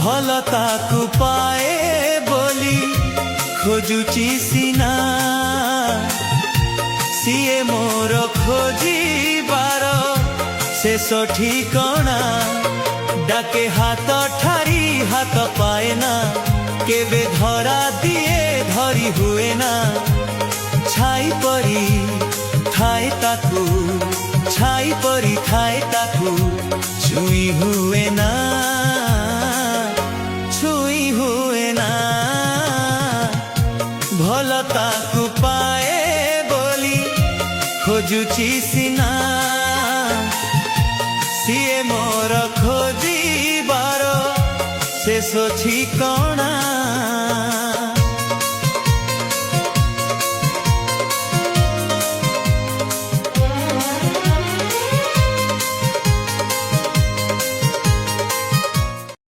ଭଲ ତାକୁ ପାଏ ବୋଲି ଖୋଜୁଛି ସିନା, ସିଏ ମୋର ଖୋଜିବାର ଶେଷ ଠିକଣା। ଡାକେ ହାତ ଠାରି ହାତ ପାଏ ନା, କେବେ ଧରା ଦିଏ ଧରି ହୁଏ ନା। ଛାଇ ପରି ଥାଏ ତାକୁ, ଛାଇ ପରି ଥାଏ ତାକୁ ଛୁଇଁ ହୁଏ ନା, ଛୁଇଁ ହୁଏ ନା। ଭଲ ତାକୁ ପାଏ ବୋଲି ଖୋଜୁଛି ସିନା, ସିଏ ମୋର ଖୋଜିବାର ଶେଷ ଠିକଣା।